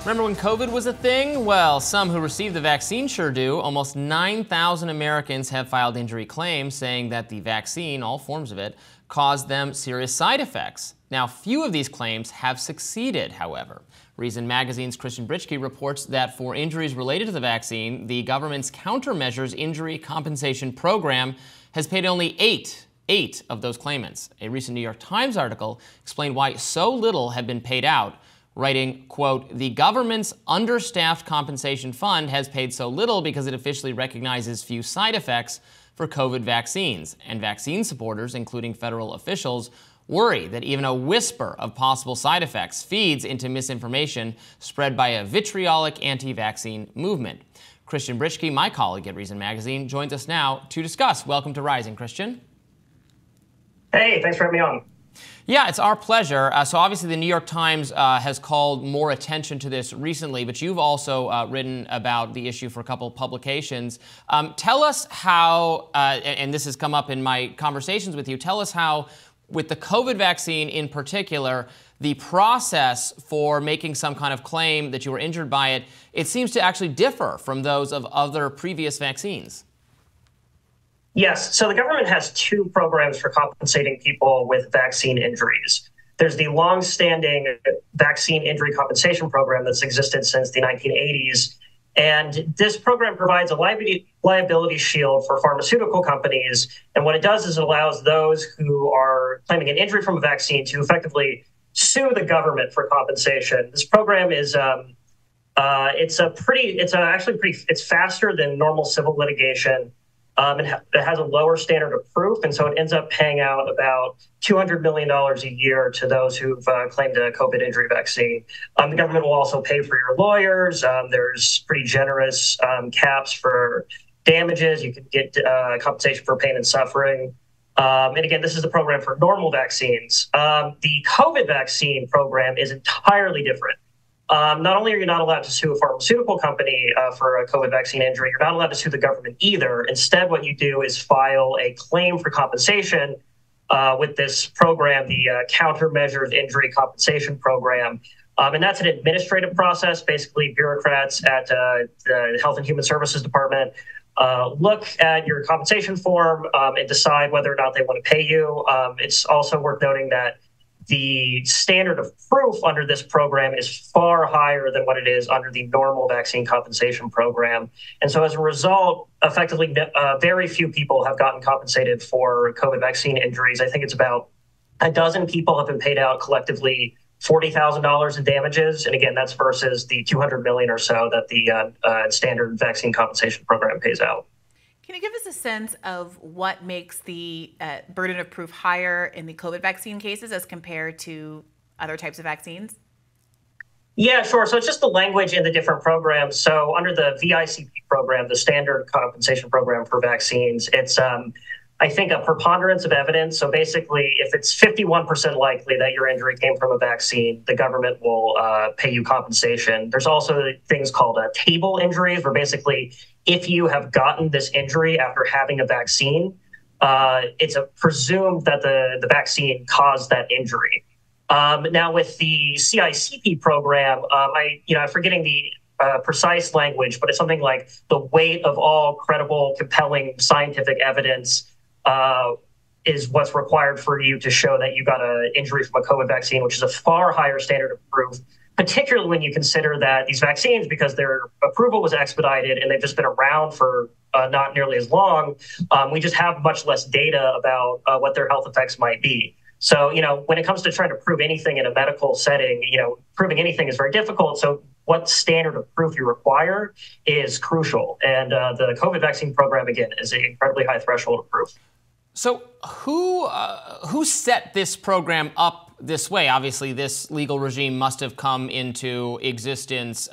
Remember when COVID was a thing? Well, some who received the vaccine sure do. Almost 9,000 Americans have filed injury claims saying that the vaccine, all forms of it, caused them serious side effects. Now, few of these claims have succeeded, however. Reason Magazine's Christian Britschgi reports that for injuries related to the vaccine, the government's Countermeasures Injury Compensation Program has paid only eight of those claimants. A recent New York Times article explained why so little had been paid out, writing, quote, "The government's understaffed compensation fund has paid so little because it officially recognizes few side effects for COVID vaccines, and vaccine supporters, including federal officials, worry that even a whisper of possible side effects feeds into misinformation spread by a vitriolic anti-vaccine movement." Christian Britschgi, my colleague at Reason Magazine, joins us now to discuss. Welcome to Rising, Christian. Hey, thanks for having me on. Yeah, it's our pleasure. So obviously the New York Times has called more attention to this recently, but you've also written about the issue for a couple of publications. Tell us how, and this has come up in my conversations with you, tell us how, with the COVID vaccine in particular, the process for making some kind of claim that you were injured by it, it seems to actually differ from those of other previous vaccines. Yes, so the government has two programs for compensating people with vaccine injuries. There's the long-standing vaccine injury compensation program that's existed since the 1980s. And this program provides a liability shield for pharmaceutical companies. And what it does is it allows those who are claiming an injury from a vaccine to effectively sue the government for compensation. This program is it's faster than normal civil litigation. It has a lower standard of proof, and so it ends up paying out about $200 million a year to those who've claimed a COVID injury vaccine. The government will also pay for your lawyers. There's pretty generous caps for damages. You can get compensation for pain and suffering. And again, this is the program for normal vaccines. The COVID vaccine program is entirely different. Not only are you not allowed to sue a pharmaceutical company for a COVID vaccine injury, you're not allowed to sue the government either. Instead, what you do is file a claim for compensation with this program, the Countermeasures Injury Compensation Program. And that's an administrative process. Basically, bureaucrats at the Health and Human Services Department look at your compensation form and decide whether or not they want to pay you. It's also worth noting that the standard of proof under this program is far higher than what it is under the normal vaccine compensation program. And so as a result, effectively, very few people have gotten compensated for COVID vaccine injuries. I think it's about a dozen people have been paid out collectively $40,000 in damages. And again, that's versus the $200 million or so that the standard vaccine compensation program pays out. Can you give us a sense of what makes the burden of proof higher in the COVID vaccine cases as compared to other types of vaccines? Yeah, sure. So it's just the language in the different programs. So under the VICP program, the standard compensation program for vaccines, it's, I think, a preponderance of evidence. So basically, if it's 51% likely that your injury came from a vaccine, the government will pay you compensation. There's also things called table injuries, where basically, if you have gotten this injury after having a vaccine, it's presumed that the vaccine caused that injury. Now, with the CICP program, I'm forgetting the precise language, but it's something like the weight of all credible, compelling scientific evidence is what's required for you to show that you got an injury from a COVID vaccine, which is a far higher standard of proof, particularly when you consider that these vaccines, because their approval was expedited and they've just been around for not nearly as long, we just have much less data about what their health effects might be. So, when it comes to trying to prove anything in a medical setting, proving anything is very difficult. So what standard of proof you require is crucial. And the COVID vaccine program, again, is an incredibly high threshold of proof. So who set this program up this way? Obviously, this legal regime must have come into existence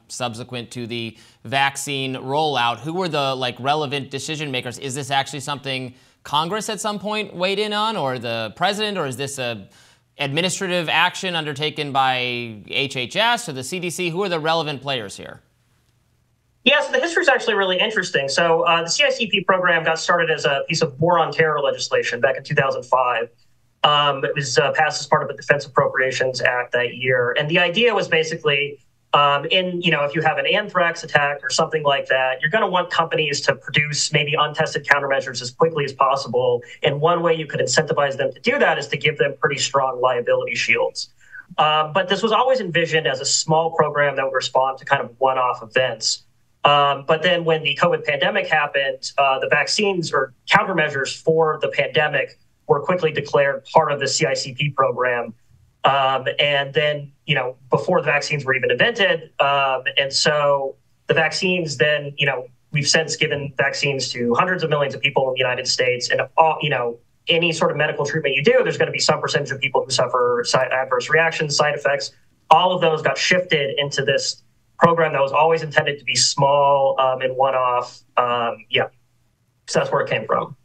subsequent to the vaccine rollout. Who were the relevant decision makers? Is this actually something Congress at some point weighed in on, or the president, or is this a administrative action undertaken by HHS or the CDC? Who are the relevant players here? Yeah, so the history is actually really interesting. So the CICP program got started as a piece of war on terror legislation back in 2005. It was passed as part of the Defense Appropriations Act that year. And the idea was basically If you have an anthrax attack or something like that, you're going to want companies to produce maybe untested countermeasures as quickly as possible. And one way you could incentivize them to do that is to give them pretty strong liability shields. But this was always envisioned as a small program that would respond to kind of one-off events. But then when the COVID pandemic happened, the vaccines or countermeasures for the pandemic were quickly declared part of the CICP program. And then, before the vaccines were even invented. And so the vaccines then, we've since given vaccines to hundreds of millions of people in the United States. And, any sort of medical treatment you do, there's going to be some percentage of people who suffer adverse reactions, side effects. All of those got shifted into this program that was always intended to be small and one-off. So that's where it came from.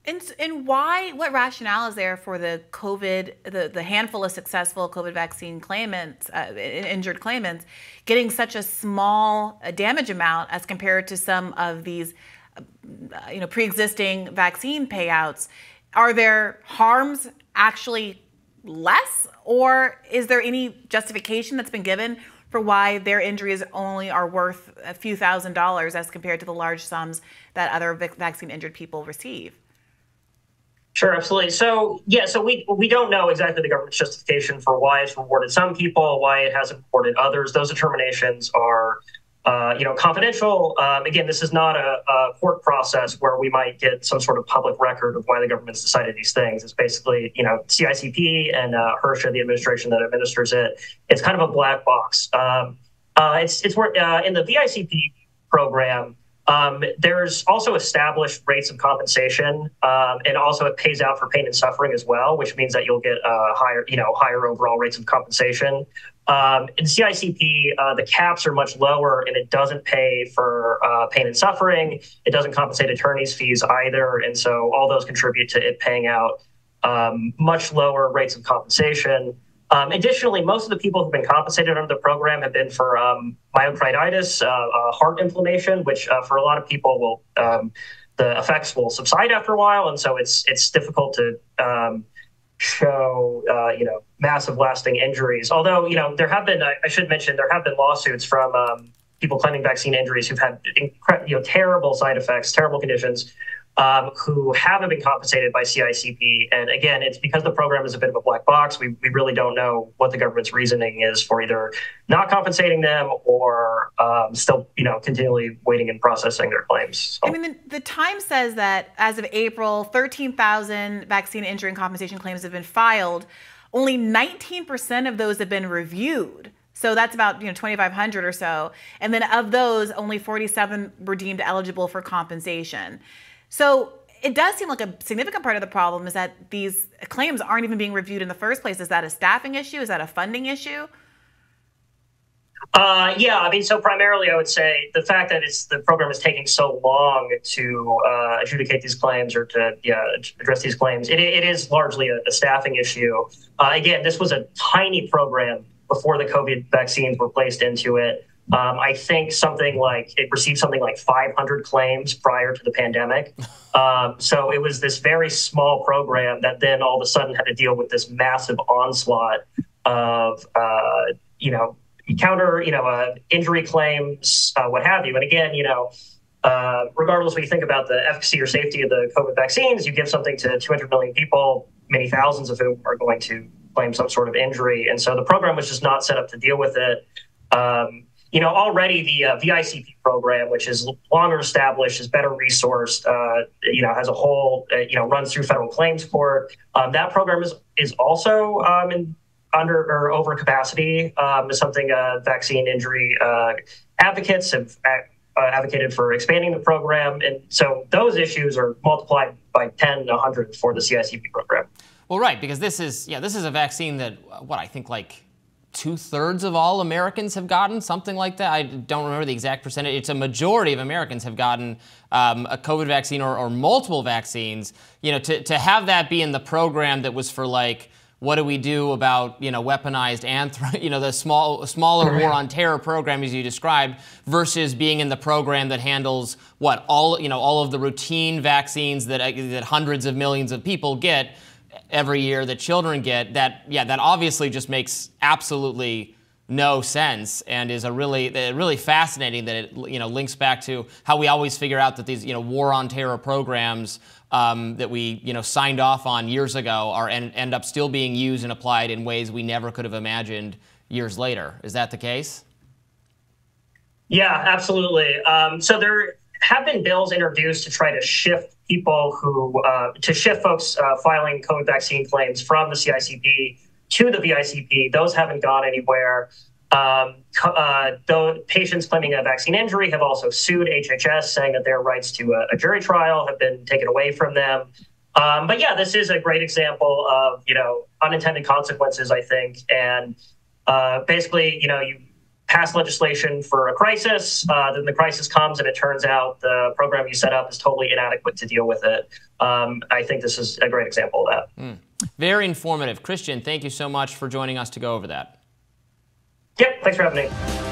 And why? What rationale is there for the COVID, the handful of successful COVID vaccine claimants, injured claimants, getting such a small damage amount as compared to some of these, pre-existing vaccine payouts? Are there harms actually less, or is there any justification that's been given for why their injuries only are worth a few $1,000s as compared to the large sums that other vaccine injured people receive? Sure, absolutely. So we don't know exactly the government's justification for why it's rewarded some people, why it hasn't rewarded others. Those determinations are, confidential. Again, this is not a court process where we might get some sort of public record of why the government's decided these things. It's basically, CICP and HRSA, the administration that administers it. It's kind of a black box. It's where in the VICP program, there's also established rates of compensation, and also it pays out for pain and suffering as well, which means that you'll get higher overall rates of compensation. In CICP, the caps are much lower, and it doesn't pay for pain and suffering. It doesn't compensate attorneys' fees either, and so all those contribute to it paying out much lower rates of compensation. Additionally, most of the people who've been compensated under the program have been for myocarditis, heart inflammation, which for a lot of people will the effects will subside after a while, and so it's difficult to show massive lasting injuries. Although there have been, I should mention, there have been lawsuits from people claiming vaccine injuries who've had terrible side effects, terrible conditions, who haven't been compensated by CICP. And again, it's because the program is a bit of a black box. We really don't know what the government's reasoning is for either not compensating them or still, continually waiting and processing their claims. So. I mean, the Times says that as of April, 13,000 vaccine injury and compensation claims have been filed. Only 19% of those have been reviewed. So that's about 2,500 or so. And then of those, only 47 were deemed eligible for compensation. So it does seem like a significant part of the problem is that these claims aren't even being reviewed in the first place. Is that a staffing issue? Is that a funding issue? So primarily I would say the fact that the program is taking so long to adjudicate these claims or to address these claims, it is largely a staffing issue. Again, this was a tiny program before the COVID vaccines were placed into it. I think it received something like 500 claims prior to the pandemic. So it was this very small program that then all of a sudden had to deal with this massive onslaught of, injury claims, what have you. And again, regardless what you think about the efficacy or safety of the COVID vaccines, you give something to 200 million people, many thousands of whom are going to claim some sort of injury. And so the program was just not set up to deal with it. Already the VICP program, which is longer established, is better resourced, has a whole, runs through federal claims court. That program is also under or over capacity, is something vaccine injury advocates have advocated for expanding the program. And so those issues are multiplied by 10 to 100 for the CICP program. Well, right, because this is a vaccine that, I think like 2/3 of all Americans have gotten, something like that. I don't remember the exact percentage. It's a majority of Americans have gotten a COVID vaccine or multiple vaccines. To have that be in the program that was for like, what do we do about weaponized the smaller war on terror program as you described, versus being in the program that handles all of the routine vaccines that hundreds of millions of people get every year, that children get, that obviously just makes absolutely no sense, and is really fascinating that it links back to how we always figure out that these war on terror programs that we signed off on years ago end up still being used and applied in ways we never could have imagined years later. Is that the case? Yeah, absolutely. So there have been bills introduced to try to shift folks filing COVID vaccine claims from the CICP to the VICP. Those haven't gone anywhere. Though patients claiming a vaccine injury have also sued HHS, saying that their rights to a jury trial have been taken away from them. But yeah, this is a great example of unintended consequences, I think. And basically, you pass legislation for a crisis, then the crisis comes and it turns out the program you set up is totally inadequate to deal with it. I think this is a great example of that. Very informative. Christian, thank you so much for joining us to go over that. Yep, thanks for having me.